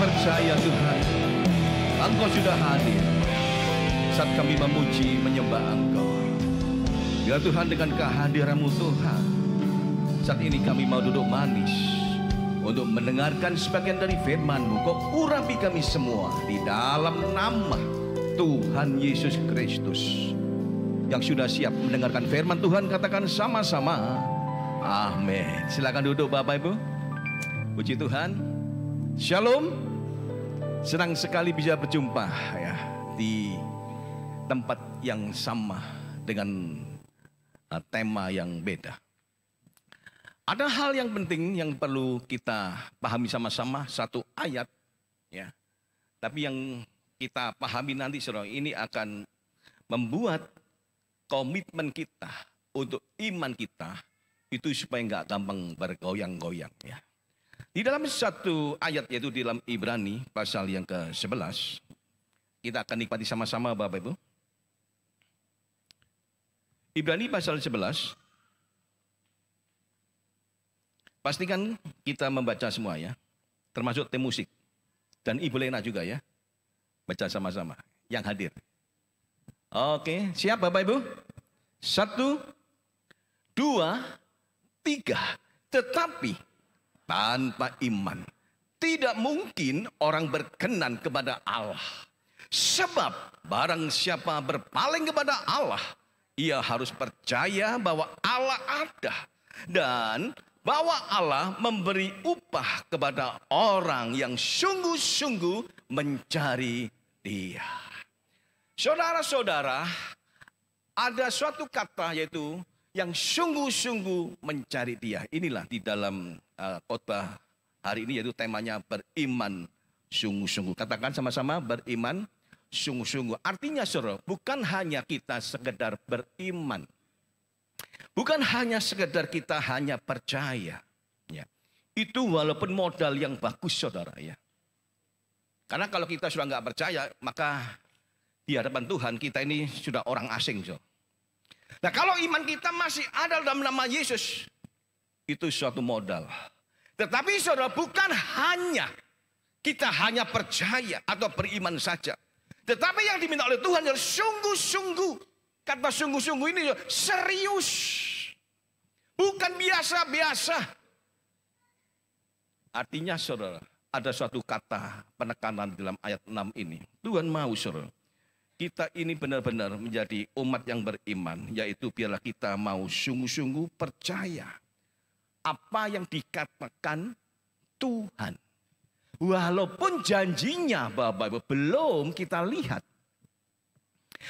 percaya Tuhan, Engkau sudah hadir saat kami memuji menyembah Engkau. Ya Tuhan, dengan kehadiran-Mu Tuhan, saat ini kami mau duduk manis untuk mendengarkan sebagian dari firman-Mu. Kau urapi kami semua di dalam nama Tuhan Yesus Kristus. Yang sudah siap mendengarkan firman Tuhan, katakan sama-sama amin. Silakan duduk Bapak Ibu. Puji Tuhan. Shalom. Senang sekali bisa berjumpa ya di tempat yang sama dengan tema yang beda. Ada hal yang penting yang perlu kita pahami sama-sama, satu ayat ya. Tapi yang kita pahami nanti saudara, ini akan membuat komitmen kita untuk iman kita itu supaya nggak gampang bergoyang-goyang ya. Di dalam satu ayat, yaitu di dalam Ibrani pasal yang ke-11, kita akan nikmati sama-sama Bapak Ibu. Ibrani pasal 11. Pastikan kita membaca semua ya, termasuk tim musik dan Ibu Lena juga ya. Baca sama-sama yang hadir. Oke, siap Bapak Ibu? 1, 2, 3. Tetapi tanpa iman tidak mungkin orang berkenan kepada Allah. Sebab barang siapa berpaling kepada Allah, ia harus percaya bahwa Allah ada dan bahwa Allah memberi upah kepada orang yang sungguh-sungguh mencari Dia. Saudara-saudara, ada suatu kata yaitu yang sungguh-sungguh mencari Dia. Inilah di dalam khotbah hari ini, yaitu temanya beriman sungguh-sungguh. Katakan sama-sama, beriman sungguh-sungguh. Artinya saudara, bukan hanya kita sekedar beriman, bukan hanya sekedar kita hanya percaya ya. Itu walaupun modal yang bagus saudara ya. Karena kalau kita sudah nggak percaya, maka di hadapan Tuhan kita ini sudah orang asing saudara. Nah, kalau iman kita masih ada dalam nama Yesus, itu suatu modal. Tetapi saudara, bukan hanya kita hanya percaya atau beriman saja, tetapi yang diminta oleh Tuhan adalah sungguh-sungguh. Kata sungguh-sungguh ini serius, bukan biasa-biasa. Artinya saudara, ada suatu kata penekanan dalam ayat 6 ini. Tuhan mau saudara, kita ini benar-benar menjadi umat yang beriman, yaitu biarlah kita mau sungguh-sungguh percaya apa yang dikatakan Tuhan. Walaupun janjinya Bapak Ibu belum kita lihat,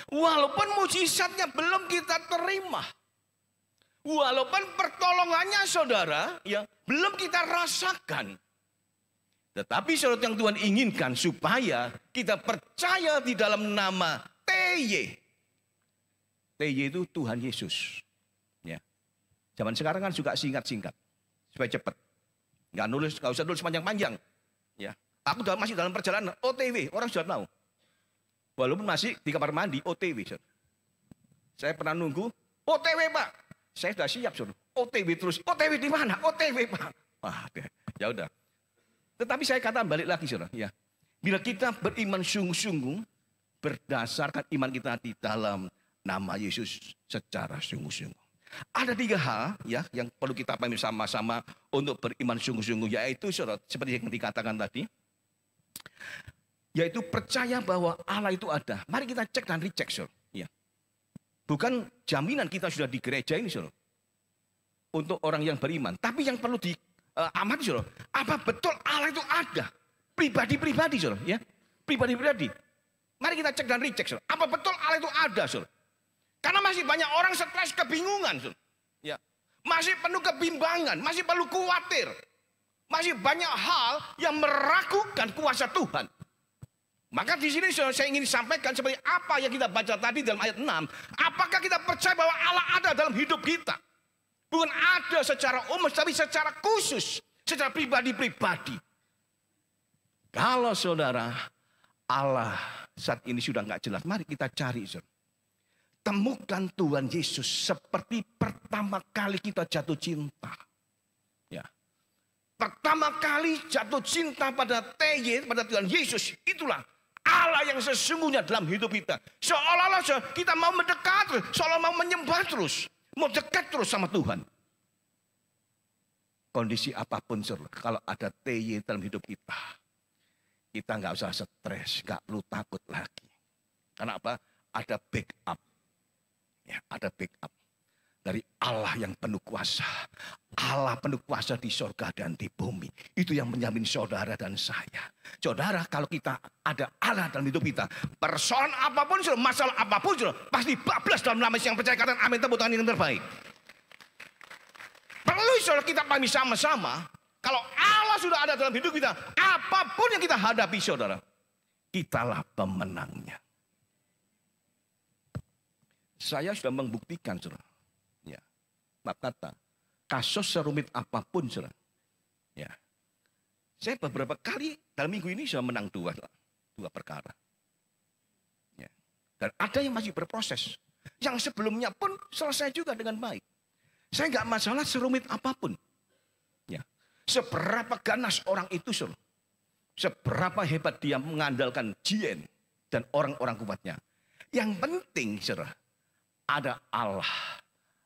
walaupun mujizatnya belum kita terima, walaupun pertolongannya saudara ya belum kita rasakan, tetapi saudara, yang Tuhan inginkan supaya kita percaya di dalam nama TY. TY itu Tuhan Yesus. Ya. Zaman sekarang kan juga singkat-singkat supaya cepat. Nggak usah nulis panjang-panjang. Ya. Aku masih dalam perjalanan OTW, orang sudah tahu. Walaupun masih di kamar mandi OTW. Saudara. Saya pernah nunggu OTW Pak. Saya sudah siap saudara. OTW terus. OTW di mana? OTW Pak. Wah, ya udah. Tetapi saya katakan balik lagi saudara, ya. Bila kita beriman sungguh-sungguh berdasarkan iman kita di dalam nama Yesus secara sungguh-sungguh. Ada 3 hal ya yang perlu kita pahami sama-sama untuk beriman sungguh-sungguh, yaitu saudara, seperti yang dikatakan tadi, yaitu percaya bahwa Allah itu ada. Mari kita cek dan recheck saudara, ya. Bukan jaminan kita sudah di gereja ini saudara untuk orang yang beriman, tapi yang perlu di amati saudara, apa betul Allah itu ada? Pribadi-pribadi saudara, ya. Pribadi-pribadi. Mari kita cek dan recheck saudara. Apa betul Allah itu ada saudara? Karena masih banyak orang stres, kebingungan saudara. Ya. Masih penuh kebimbangan, masih perlu khawatir. Masih banyak hal yang meragukan kuasa Tuhan. Maka di sini saudara, saya ingin sampaikan seperti apa yang kita baca tadi dalam ayat 6. Apakah kita percaya bahwa Allah ada dalam hidup kita? Bukan ada secara umum, tapi secara khusus, secara pribadi-pribadi. Kalau saudara, Allah saat ini sudah nggak jelas, mari kita cari saudara. Temukan Tuhan Yesus seperti pertama kali kita jatuh cinta. Ya. pertama kali jatuh cinta pada TY, pada Tuhan Yesus, itulah Allah yang sesungguhnya dalam hidup kita. Seolah-olah kita mau mendekat terus, seolah mau menyembah terus, mau dekat terus sama Tuhan. Kondisi apapun, kalau ada TY dalam hidup kita nggak usah stres, nggak perlu takut lagi. Karena apa? Ada backup. Ya, ada backup dari Allah yang penuh kuasa. Allah penuh kuasa di sorga dan di bumi. Itu yang menjamin saudara dan saya. Saudara, kalau kita ada Allah dalam hidup kita, persoalan apapun, masalah apapun, pasti bablas dalam nama yang percaya. Katakan amin, tepuk tangan yang terbaik. Perlu saudara kita pahami sama-sama, kalau Allah sudah ada dalam hidup kita, apapun yang kita hadapi saudara, kitalah pemenangnya. Saya sudah membuktikan saudara. Ya. Maaf kata, kasus serumit apapun saudara. Ya. Saya beberapa kali dalam minggu ini sudah menang dua perkara. Ya. Dan ada yang masih berproses. Yang sebelumnya pun selesai juga dengan baik. Saya nggak masalah serumit apapun. Ya. Seberapa ganas orang itu saudara. Seberapa hebat dia mengandalkan jin dan orang-orang kuatnya. Yang penting saudara, ada Allah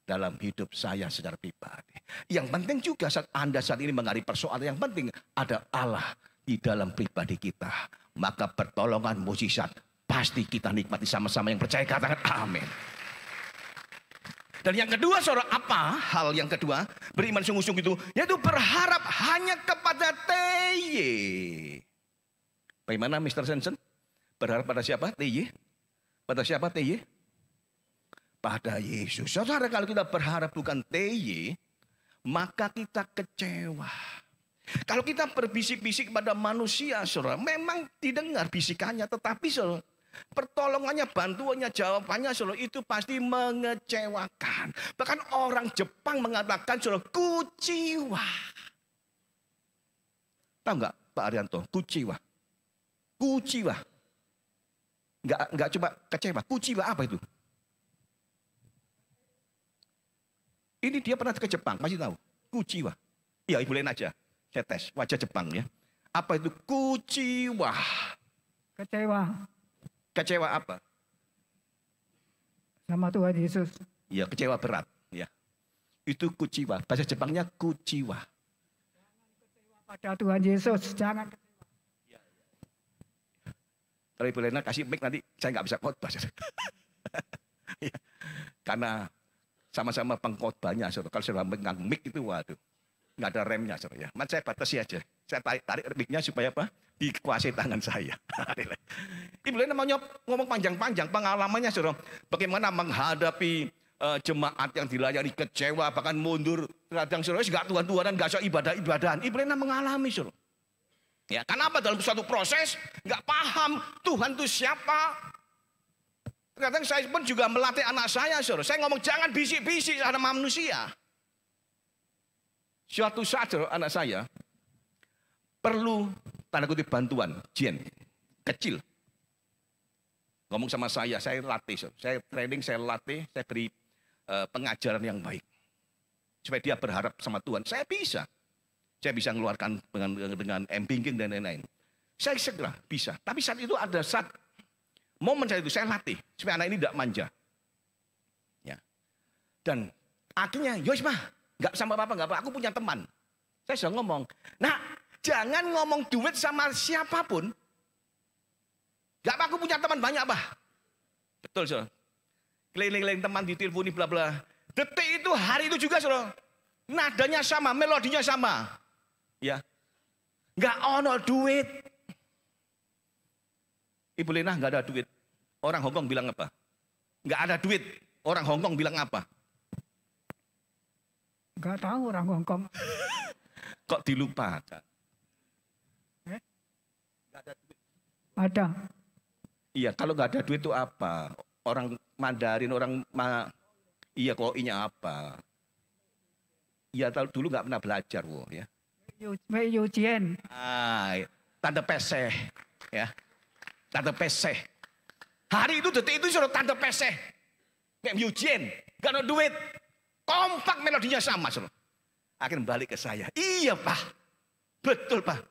dalam hidup saya secara pribadi. Yang penting juga saat Anda saat ini menghadapi persoalan, yang penting ada Allah di dalam pribadi kita. Maka pertolongan mukjizat pasti kita nikmati sama-sama yang percaya. Katakan amin. Dan yang kedua saudara, apa hal yang kedua? Beriman sungguh-sungguh itu, yaitu berharap hanya kepada TY. Bagaimana Mr. Sensen? Berharap pada siapa? TY? Pada siapa TY? Pada Yesus. Saudara, kalau kita berharap bukan TY, maka kita kecewa. Kalau kita berbisik-bisik pada manusia, saudara, memang didengar bisikannya, tetapi saudara, pertolongannya, bantuannya, jawabannya, saudara, itu pasti mengecewakan. Bahkan orang Jepang mengatakan, saudara, kuciwa. Tahu nggak Pak Arianto? Kuciwa. Kuciwa. Nggak cuma kecewa. Kuciwa apa itu? Ini dia pernah ke Jepang, masih tahu? Kuciwa. Iya, Ibu Lena aja. Saya tes wajah Jepang ya. Apa itu kuciwa? Kecewa. Kecewa apa? Sama Tuhan Yesus. Ya, kecewa berat. Ya. Itu kuciwa. Bahasa Jepangnya kuciwa. Jangan kecewa pada Tuhan Yesus. Jangan kecewa. Ya. Kalau Ibu Lena kasih mic nanti saya nggak bisa khotbah. Ya. Karena sama-sama pengkhotbahnya, saudara. Kalau saya megang mic itu, waduh, nggak ada remnya, saudara. Ya. Mas saya batasi aja. Saya tarik mic-nya supaya apa? Dikuasai tangan saya. Ibu Lena mau ngomong panjang-panjang pengalamannya, saudara. Bagaimana menghadapi jemaat yang dilayani kecewa, bahkan mundur. Kadang saudara nggak tuhan-tuhanan, nggak ibadah-ibadahan. Ibu Lena mengalami, saudara. Ya, kenapa dalam suatu proses nggak paham Tuhan itu siapa? Kadang saya pun juga melatih anak saya, saudara. Saya ngomong jangan bisik-bisik sama manusia. Suatu saat, saudara, anak saya perlu tanda kutip bantuan jin kecil. Ngomong sama saya latih, saudara. Saya training, saya latih, saya beri pengajaran yang baik supaya dia berharap sama Tuhan. Saya bisa mengeluarkan dengan M-Banking dan lain-lain. Saya segera bisa. Tapi saat itu ada momen saya latih supaya anak ini tidak manja. Ya. Dan akhirnya, Yos mah, nggak sama apa-apa, nggak apa. Aku punya teman. Saya sudah ngomong, nah jangan ngomong duit sama siapapun. Nggak apa, aku punya teman banyak bah. Betul saudara. Keliling-keliling teman diteleponi bla bla. Detik itu, hari itu juga saudara. Nadanya sama, melodinya sama. Ya. Nggak ono duit. Ibu Lena nggak ada duit. Orang Hongkong bilang apa? Nggak ada duit. Orang Hongkong bilang apa? Nggak tahu orang Hongkong. Kok dilupakan? Nggak ada duit. Ada. Iya, kalau nggak ada duit itu apa? Orang Mandarin, iya kok inya apa? Iya, dulu nggak pernah belajar, ya. Wei Yujian. Tante peseh, ya. Tante peseh. Hari itu, detik itu suruh tante peseh. Kayak Yujian, gak ada duit. Kompak melodinya sama, suruh. Akhirnya balik ke saya. Iya, Pak. Betul Pak,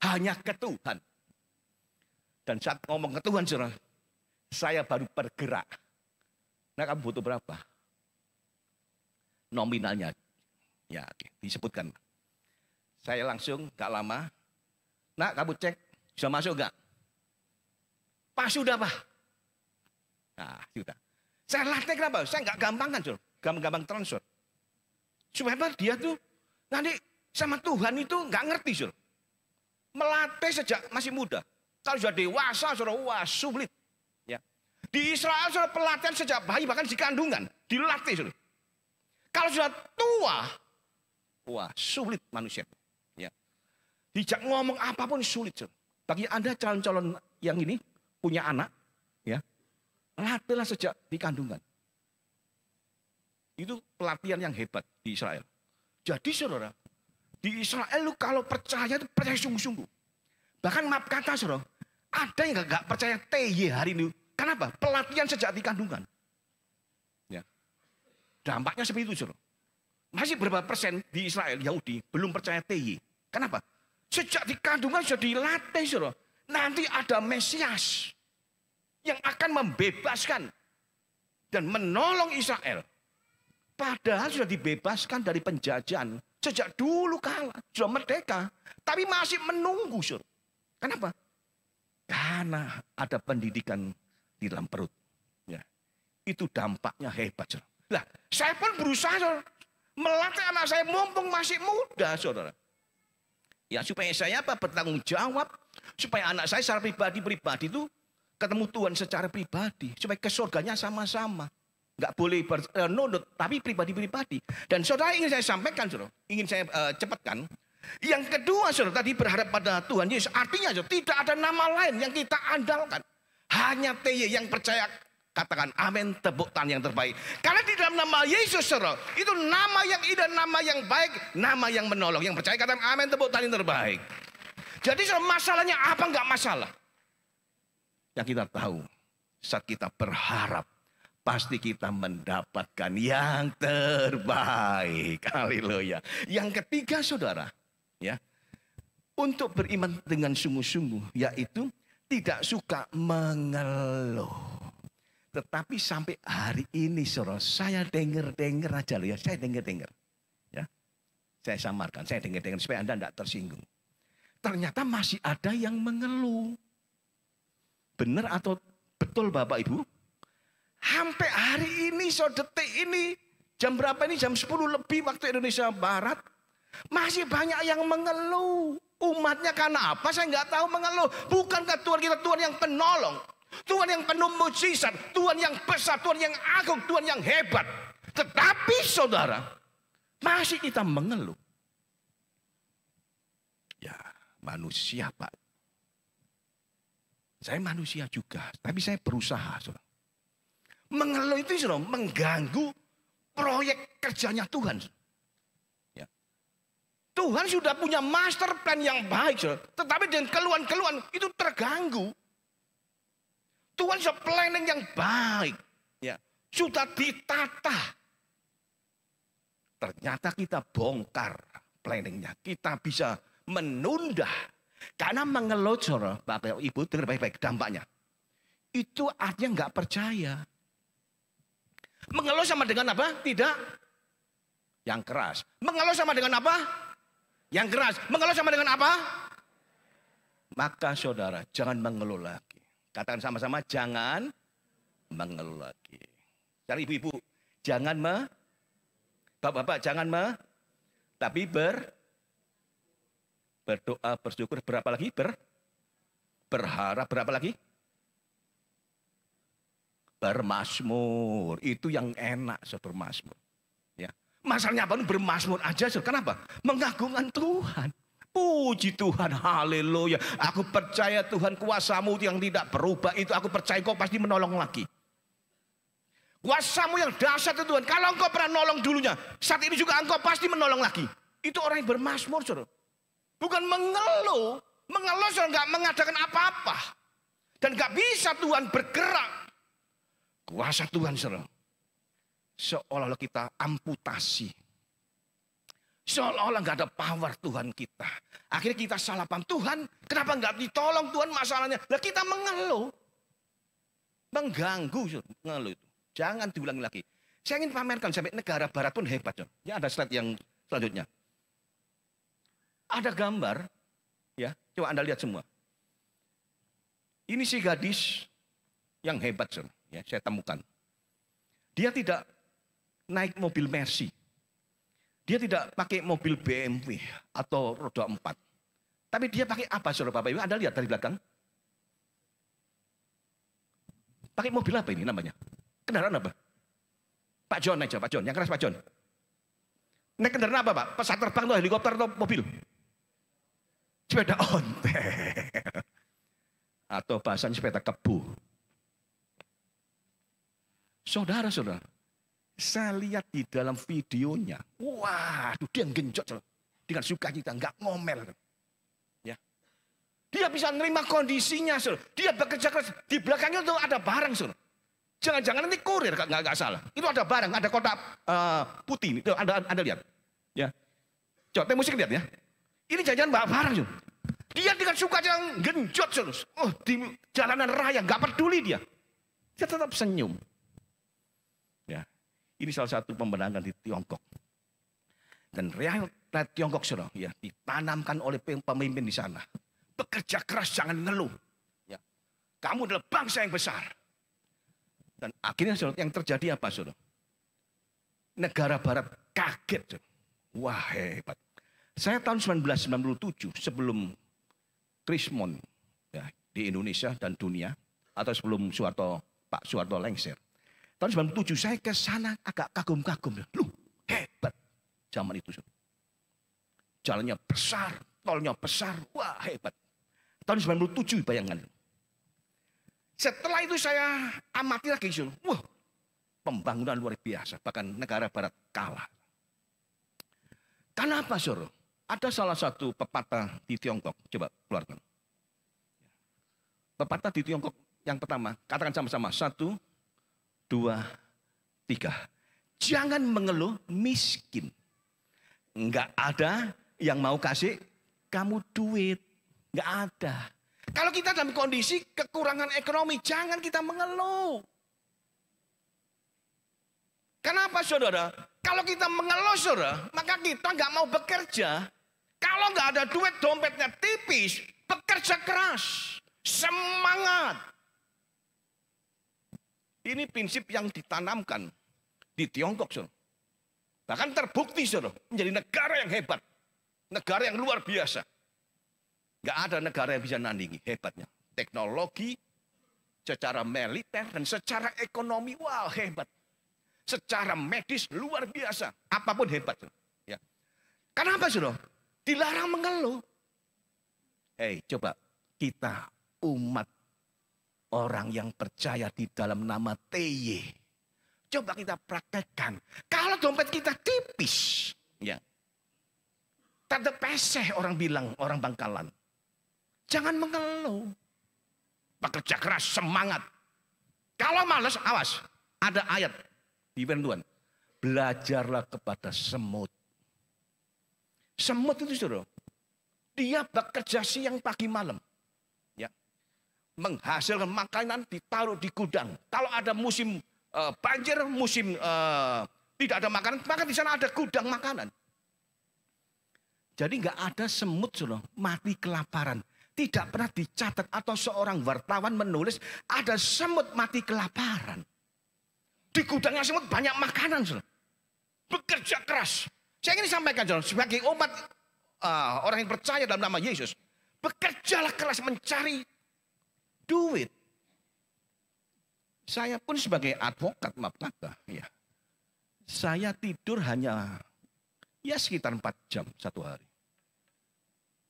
hanya ke Tuhan. Dan saat ngomong ke Tuhan, saudara, saya baru bergerak. Nah, kamu butuh berapa? Nominalnya, ya disebutkan. Saya langsung, gak lama. Nah, kamu cek, sudah masuk gak? Pak, sudah Pak. Nah, sudah. Saya latih kenapa? Saya nggak gampang kan, saudara. Gampang transfer. Supaya apa? Dia tuh nanti sama Tuhan itu nggak ngerti, saudara. Melatih sejak masih muda. Kalau sudah dewasa, saudara, wah sulit. Ya. Di Israel, saudara, pelatihan sejak bayi, bahkan di kandungan. Dilatih, saudara. Kalau sudah tua, wah sulit manusia. Ya. Dijak ngomong apapun sulit, saudara. Bagi Anda calon-calon yang ini, punya anak, ya, latihlah sejak di kandungan. Itu pelatihan yang hebat di Israel. Jadi saudara, di Israel lu kalau percaya itu percaya sungguh-sungguh. Bahkan maaf kata saudara, ada yang gak percaya TY hari ini. Kenapa? Pelatihan sejak di kandungan. Ya. Dampaknya seperti itu saudara. Masih berapa persen di Israel Yahudi belum percaya TY. Kenapa? Sejak di kandungan sudah dilatih saudara. Nanti ada Mesias yang akan membebaskan dan menolong Israel. Padahal sudah dibebaskan dari penjajahan sejak dulu kala, sudah merdeka, tapi masih menunggu, saudara. Kenapa? Karena ada pendidikan di dalam perut. Ya. Itu dampaknya hebat, saudara. Nah, saya pun berusaha, saudara, melatih anak saya mumpung masih muda, saudara. Ya, supaya saya bertanggung jawab, supaya anak saya secara pribadi itu ketemu Tuhan secara pribadi, supaya ke surganya sama-sama. Nggak boleh nunut, tapi pribadi-pribadi. Dan saudara ingin saya sampaikan, saudara, ingin saya cepatkan. Yang kedua, saudara, tadi berharap pada Tuhan Yesus. Artinya, saudara, tidak ada nama lain yang kita andalkan. Hanya TY yang percaya, katakan amin, tepuk tangan yang terbaik. Karena di dalam nama Yesus, saudara, itu nama yang indah, nama yang baik, nama yang menolong. Yang percaya, katakan amin, tepuk tangan yang terbaik. Jadi, saudara, masalahnya apa? Enggak masalah. Yang kita tahu, saat kita berharap, pasti kita mendapatkan yang terbaik. Haleluya. Yang ketiga, saudara, ya, untuk beriman dengan sungguh-sungguh, yaitu tidak suka mengeluh. Tetapi sampai hari ini, saudara, saya dengar aja loh ya, saya dengar. Ya, saya samarkan, saya dengar supaya Anda tidak tersinggung. Ternyata masih ada yang mengeluh. Benar atau betul Bapak Ibu? Sampai hari ini, detik ini, jam berapa ini? Jam 10 lebih waktu Indonesia Barat. Masih banyak yang mengeluh. Umatnya karena apa? Saya nggak tahu mengeluh. Bukankah Tuhan kita Tuhan yang penolong? Tuhan yang penuh mujizat. Tuhan yang besar, Tuhan yang agung, Tuhan yang hebat. Tetapi saudara, masih kita mengeluh. Ya, manusia Pak. Saya manusia juga, tapi saya berusaha, saudara. Mengeluh itu, saudara, mengganggu proyek kerjanya Tuhan. Ya. Tuhan sudah punya master plan yang baik, saudara. Tetapi dengan keluhan-keluhan itu terganggu. Tuhan sudah planning yang baik. Ya. Sudah ditata. Ternyata kita bongkar planningnya. Kita bisa menunda. Karena mengeluh, saudara, Bapak Ibu, dengar baik-baik dampaknya. Itu artinya nggak percaya. Mengeluh sama dengan apa? Tidak. Yang keras. Mengeluh sama dengan apa? Yang keras. Mengeluh sama dengan apa? Maka saudara, jangan mengeluh lagi. Katakan sama-sama, jangan mengeluh lagi. Cari ibu-ibu, jangan Bapak-bapak, jangan tapi berdoa, bersyukur, berapa lagi? Berharap, berapa lagi? Bermazmur. Itu yang enak, bermazmur. Ya. Masalahnya apa? Bermazmur aja, kenapa? Mengagungkan Tuhan. Puji Tuhan, haleluya. Aku percaya Tuhan kuasa-Mu yang tidak berubah itu. Aku percaya Kau pasti menolong lagi. Kuasa-Mu yang dahsyat itu Tuhan. Kalau Engkau pernah nolong dulunya, saat ini juga Engkau pasti menolong lagi. Itu orang yang bermazmur, saudara. Bukan mengeluh. Mengeluh saudara nggak mengadakan apa-apa. Dan nggak bisa Tuhan bergerak. Kuasa Tuhan, saudara. Seolah-olah kita amputasi. Seolah-olah nggak ada power Tuhan kita. Akhirnya kita salah paham. Tuhan, kenapa nggak ditolong Tuhan masalahnya? Lah kita mengeluh. Mengganggu, mengeluh itu. Jangan diulangi lagi. Saya ingin pamerkan sampai negara barat pun hebat. Ya, ada slide yang selanjutnya. Ada gambar, ya, coba Anda lihat semua. Ini si gadis yang hebat, ya, saya temukan. Dia tidak naik mobil Mercy. Dia tidak pakai mobil BMW atau roda 4. Tapi dia pakai apa, saudara Bapak Ibu? Anda lihat dari belakang. Pakai mobil apa ini namanya? Kendaraan apa? Pak John aja, Pak John. Yang keras Pak John. Naik kendaraan apa, Pak? Pesawat terbang atau helikopter atau mobil? Sepeda ontel. Atau bahasanya sepeda kebu. Saudara-saudara, saya lihat di dalam videonya, waduh dia genjot dengan sukacita, nggak ngomel. Ya, dia bisa nerima kondisinya, saudara. Dia bekerja keras, di belakangnya tuh ada barang, saudara. Jangan-jangan nanti kurir, nggak salah. Itu ada barang, ada kotak putih, itu Anda lihat. Ya, coba musik lihat ya. Ini jangan-jangan bawa barang, saudara. Dia dengan sukacita genjot, saudara. Oh, di jalanan raya, nggak peduli dia. Dia tetap senyum. Ya, ini salah satu pemenangan di Tiongkok. Dan realita Tiongkok, saudara, ya, ditanamkan oleh pemimpin di sana. Bekerja keras, jangan ngeluh. Ya, kamu adalah bangsa yang besar. Dan akhirnya, saudara, yang terjadi apa, saudara? Negara Barat kaget, saudara. Wah, hebat. Saya tahun 1997 sebelum Krismon, ya, di Indonesia dan dunia, atau sebelum Pak Soeharto lengser. Tahun 97 saya ke sana agak kagum-kagum. Loh, hebat zaman itu. Jalannya besar, tolnya besar, wah hebat. Tahun 97 bayangkan. Setelah itu saya amati lagi, wah pembangunan luar biasa, bahkan negara barat kalah. Kenapa, saudara? Ada salah satu pepatah di Tiongkok, coba keluarkan. Pepatah di Tiongkok yang pertama, katakan sama-sama, 1, 2, 3. Jangan mengeluh miskin. Enggak ada yang mau kasih kamu duit. Enggak ada. Kalau kita dalam kondisi kekurangan ekonomi, jangan kita mengeluh. Kenapa, saudara? Kalau kita mengeluh, saudara, maka kita enggak mau bekerja. Kalau enggak ada duit, dompetnya tipis, bekerja keras, semangat. Ini prinsip yang ditanamkan di Tiongkok, saudara. Bahkan terbukti, saudara, menjadi negara yang hebat. Negara yang luar biasa. Nggak ada negara yang bisa nandingi hebatnya. Teknologi, secara militer, dan secara ekonomi, wow hebat. Secara medis, luar biasa. Apapun hebat. Saudara. Ya. Kenapa, saudara? Dilarang mengeluh. Hei, coba kita umat orang yang percaya di dalam nama TY. Coba kita praktekkan. Kalau dompet kita tipis, ya, tanda peseh orang bilang, orang Bangkalan. Jangan mengeluh. Bekerja keras, semangat. Kalau malas, awas. Ada ayat di Tuhan. Belajarlah kepada semut. Semut itu, saudara, dia bekerja siang, pagi, malam. Ya. Menghasilkan makanan ditaruh di gudang. Kalau ada musim banjir, musim tidak ada makanan, maka di sana ada gudang makanan. Jadi nggak ada semut, saudara, mati kelaparan. Tidak pernah dicatat atau seorang wartawan menulis ada semut mati kelaparan. Di gudangnya semut banyak makanan, saudara. Bekerja keras. Saya ingin sampaikan, saudara, sebagai umat orang yang percaya dalam nama Yesus, bekerjalah keras mencari duit. Saya pun sebagai advokat, maaf kata, ya, saya tidur hanya ya sekitar 4 jam satu hari.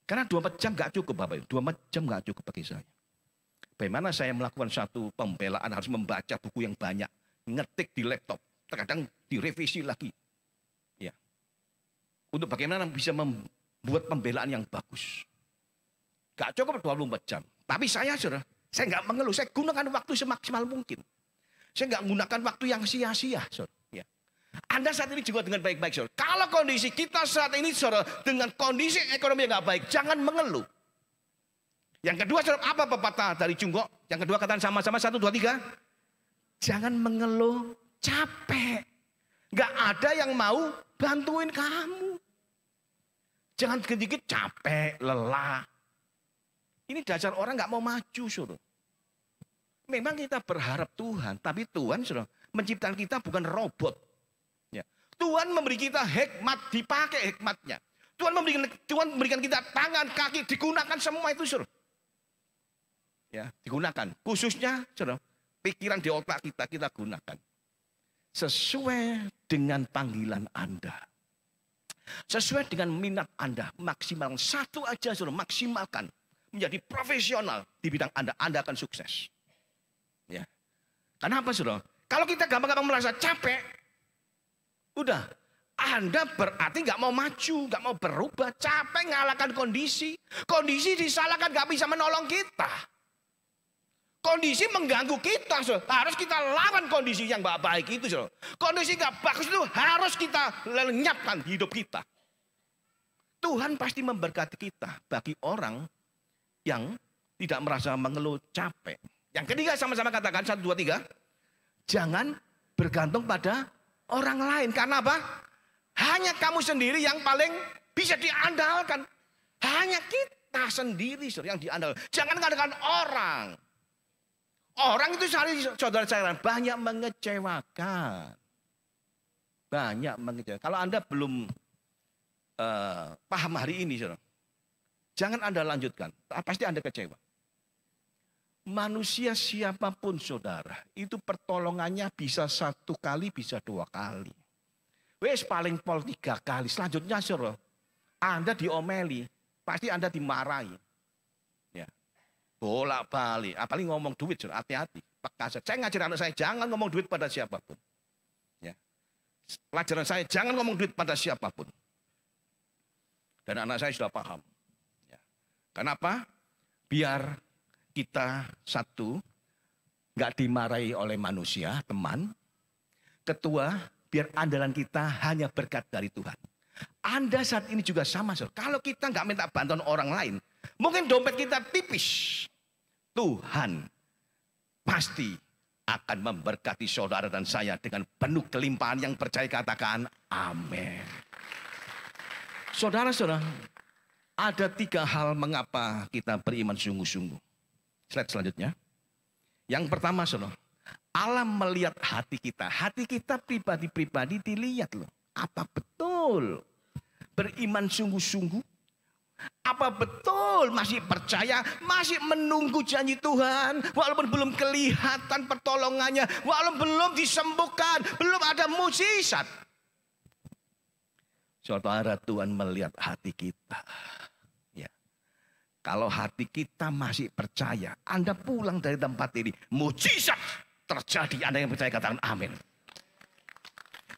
Karena 24 jam gak cukup, Bapak Ibu. 24 jam gak cukup bagi saya. Bagaimana saya melakukan satu pembelaan, harus membaca buku yang banyak, ngetik di laptop, terkadang direvisi lagi. Ya. Untuk bagaimana bisa membuat pembelaan yang bagus. Gak cukup 24 jam. Tapi saya, saudara, saya nggak mengeluh, saya gunakan waktu semaksimal mungkin. Saya nggak menggunakan waktu yang sia-sia, saudara. Ya. Anda saat ini juga dengan baik-baik, saudara. Kalau kondisi kita saat ini, saudara, dengan kondisi ekonomi yang nggak baik, jangan mengeluh. Yang kedua, saudara, apa pepatah dari Junggok? Yang kedua katakan sama-sama, 1, 2, 3. Jangan mengeluh, capek. Nggak ada yang mau bantuin kamu. Jangan sedikit capek, lelah. Ini dasar orang nggak mau maju, saudara. Memang kita berharap Tuhan, tapi Tuhan, saudara, menciptakan kita bukan robot. Ya. Tuhan memberi kita hikmat, dipakai hikmatnya. Tuhan memberikan kita tangan, kaki, digunakan semua itu, saudara. Ya, digunakan. Khususnya, saudara, pikiran di otak kita gunakan. Sesuai dengan panggilan Anda. Sesuai dengan minat Anda. Maksimalkan. Satu aja, saudara, maksimalkan. Menjadi profesional di bidang Anda. Anda akan sukses. Ya. Kenapa, saudara? Kalau kita gampang-gampang merasa capek, udah. Anda berarti nggak mau maju, nggak mau berubah. Capek ngalahkan kondisi. Kondisi disalahkan nggak bisa menolong kita. Kondisi mengganggu kita, saudara. Harus kita lawan kondisi yang gak baik itu, saudara. Kondisi gak bagus itu harus kita lenyapkan di hidup kita. Tuhan pasti memberkati kita bagi orang yang tidak merasa mengeluh capek. Yang ketiga sama-sama katakan 1, 2, 3. Jangan bergantung pada orang lain. Karena apa? Hanya kamu sendiri yang paling bisa diandalkan. Hanya kita sendiri, saudara, yang diandalkan. Jangan mengandalkan orang. Orang itu saudara-saudara banyak mengecewakan. Banyak mengecewakan. Kalau Anda belum paham hari ini, saudara, jangan Anda lanjutkan. Pasti Anda kecewa. Manusia siapapun, saudara, itu pertolongannya bisa 1 kali, bisa 2 kali. Wes paling pol 3 kali. Selanjutnya, saudara, Anda diomeli. Pasti Anda dimarahi. Bolak-balik, apalagi ngomong duit, hati-hati. Saya ngajar anak saya, jangan ngomong duit pada siapapun. Ya. Pelajaran saya, jangan ngomong duit pada siapapun. Dan anak saya sudah paham. Ya. Kenapa? Biar kita satu, nggak dimarahi oleh manusia, teman. Kedua, biar andalan kita hanya berkat dari Tuhan. Anda saat ini juga sama, saudara. Kalau kita nggak minta bantuan orang lain, mungkin dompet kita tipis. Tuhan pasti akan memberkati saudara dan saya dengan penuh kelimpahan. Yang percaya katakan amin. Saudara-saudara, ada 3 hal mengapa kita beriman sungguh-sungguh. Slide selanjutnya. Yang pertama, saudara, Allah melihat hati kita. Hati kita pribadi-pribadi dilihat loh. Apa betul beriman sungguh-sungguh? Apa betul masih percaya, masih menunggu janji Tuhan, walaupun belum kelihatan pertolongannya, walaupun belum disembuhkan, belum ada mukjizat. Saudara, Tuhan melihat hati kita. Ya. Kalau hati kita masih percaya, Anda pulang dari tempat ini, mukjizat terjadi. Anda yang percaya katakan amin.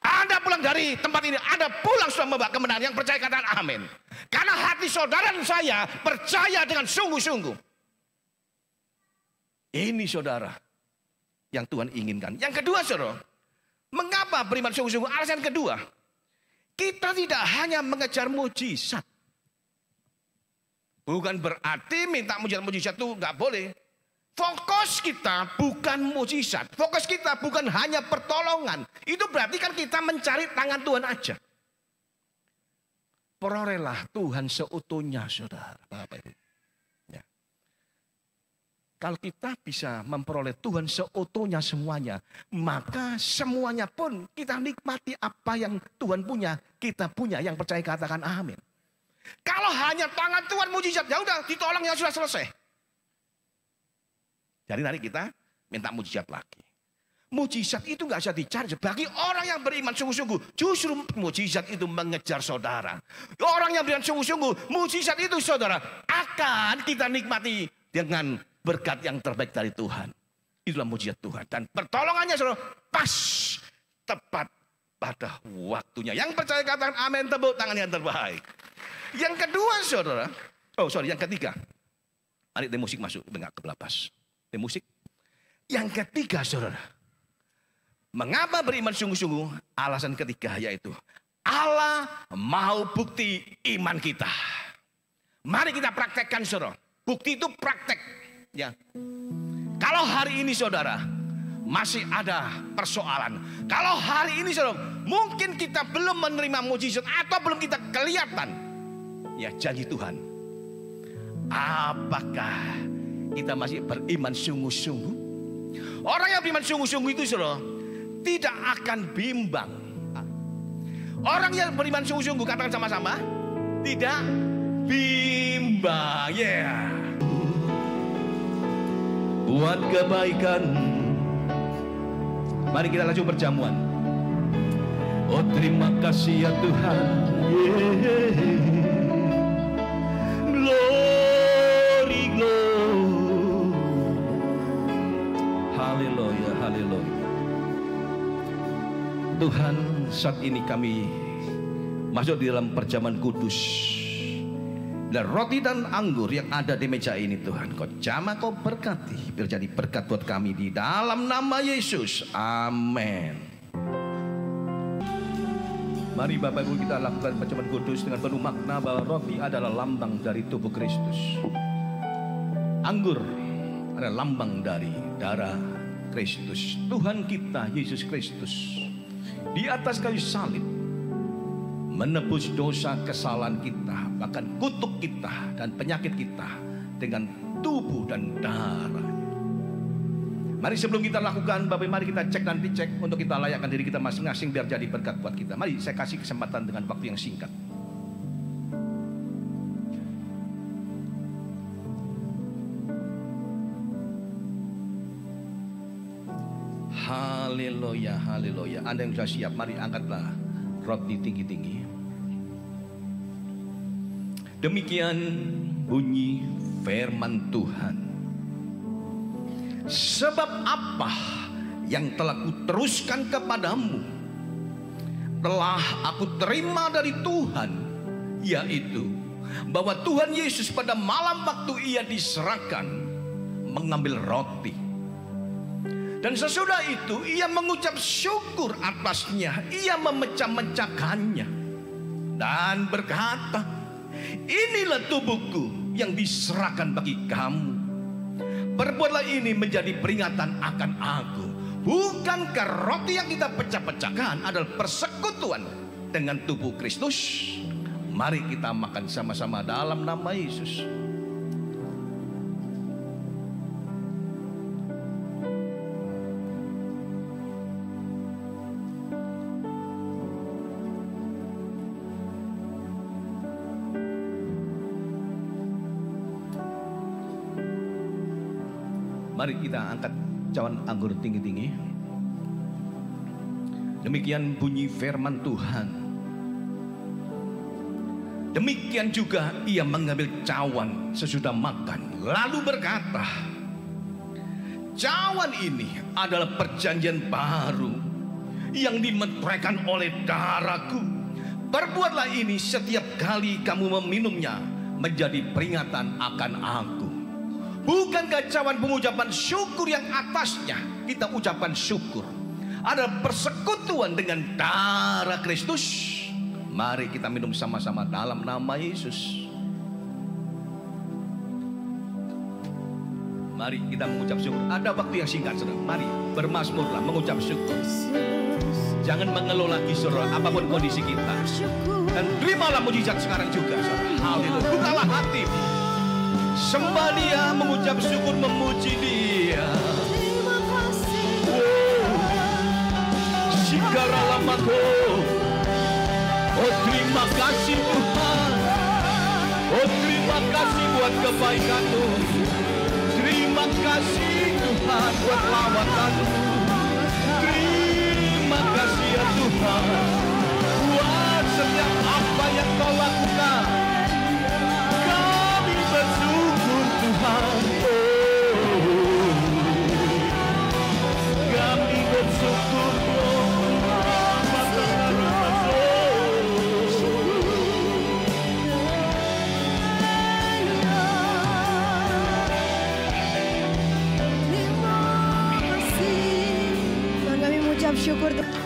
Anda pulang dari tempat ini, Anda pulang sudah membawa kemenangan. Yang percaya katakan amin. Karena hati saudara dan saya percaya dengan sungguh-sungguh. Ini saudara yang Tuhan inginkan. Yang kedua, saudara, mengapa beriman sungguh-sungguh? Alasan kedua, kita tidak hanya mengejar mujizat. Bukan berarti minta mujizat itu nggak boleh. Fokus kita bukan mujizat. Fokus kita bukan hanya pertolongan. Itu berarti kan kita mencari tangan Tuhan aja. Perolehlah Tuhan seutuhnya, saudara. Bapak Ibu. Ya. Kalau kita bisa memperoleh Tuhan seutuhnya semuanya, maka semuanya pun kita nikmati apa yang Tuhan punya, kita punya. Yang percaya katakan amin. Kalau hanya tangan Tuhan mujizat, ya udah ditolong ya sudah selesai. Jadi nanti kita minta mujizat lagi. Mujizat itu nggak bisa dicari. Bagi orang yang beriman sungguh-sungguh, justru mujizat itu mengejar saudara. Orang yang beriman sungguh-sungguh, mujizat itu saudara akan kita nikmati dengan berkat yang terbaik dari Tuhan. Itulah mujizat Tuhan. Dan pertolongannya saudara pas, tepat pada waktunya. Yang percaya katakan amin, tepuk tangan yang terbaik. Yang kedua saudara, yang ketiga. Mari tim musik masuk, enggak ke belapas. Tim musik. Yang ketiga saudara, Mengapa beriman sungguh-sungguh? Alasan ketiga yaitu Allah mau bukti iman kita. Mari kita praktekkan, saudara. Bukti itu praktek. Ya. Kalau hari ini saudara masih ada persoalan. Kalau hari ini saudara mungkin kita belum menerima mujizat atau belum kita kelihatan. Ya, janji Tuhan. Apakah kita masih beriman sungguh-sungguh? Orang yang beriman sungguh-sungguh itu saudara tidak akan bimbang. Orang yang beriman sungguh-sungguh, katakan sama-sama, tidak bimbang. Yeah. Buat kebaikan. Mari kita lanjut berjamuan. Oh terima kasih ya Tuhan. Yeah. Glory, glory. Haleluya, haleluya. Tuhan, saat ini kami masuk di dalam perjamuan kudus. Dan roti dan anggur yang ada di meja ini Tuhan, Kau jamah, Kau berkati. Biar jadi berkat buat kami di dalam nama Yesus. Amin. Mari Bapak Ibu kita lakukan perjamuan kudus dengan penuh makna bahwa roti adalah lambang dari tubuh Kristus. Anggur adalah lambang dari darah Kristus. Tuhan kita Yesus Kristus di atas kayu salib menebus dosa kesalahan kita, bahkan kutuk kita dan penyakit kita dengan tubuh dan darah. Mari sebelum kita lakukan, Bapak, mari kita cek dan dicek untuk kita layakkan diri kita masing-masing biar jadi berkat buat kita. Mari saya kasih kesempatan dengan waktu yang singkat. Haleluya, haleluya. Anda yang sudah siap, mari angkatlah roti tinggi-tinggi. Demikian bunyi firman Tuhan. Sebab apa yang telah kuteruskan kepadamu telah aku terima dari Tuhan, yaitu bahwa Tuhan Yesus pada malam waktu ia diserahkan mengambil roti. Dan sesudah itu ia mengucap syukur atasnya. Ia memecah-mecahkannya dan berkata, inilah tubuhku yang diserahkan bagi kamu. Perbuatlah ini menjadi peringatan akan aku. Bukankah roti yang kita pecah-pecahkan adalah persekutuan dengan tubuh Kristus? Mari kita makan sama-sama dalam nama Yesus. Mari kita angkat cawan anggur tinggi-tinggi. Demikian bunyi firman Tuhan. Demikian juga ia mengambil cawan sesudah makan, lalu berkata, cawan ini adalah perjanjian baru yang dimeteraikan oleh darahku. Perbuatlah ini setiap kali kamu meminumnya menjadi peringatan akan aku. Bukankah cawan pengucapan syukur yang atasnya kita ucapkan syukur adalah persekutuan dengan darah Kristus? Mari kita minum sama-sama dalam nama Yesus. Mari kita mengucap syukur. Ada waktu yang singkat, saudara. Mari bermazmurlah mengucap syukur. Jangan mengeluh lagi, saudara, apapun kondisi kita. Dan terimalah mujizat sekarang juga, saudara. Haleluya. Bukalah hatimu. Sembah Dia, mengucap syukur, memuji Dia. Terima kasih. Sikaralamaku. Oh terima kasih Tuhan. Oh terima kasih buat kebaikan-Mu. Terima kasih Tuhan buat lawatan-Mu. Terima kasih ya Tuhan buat setiap apa yang Kau lakukan. Kami bersyukur Tuhan. Kami bersyukur bersyukur Tuhan.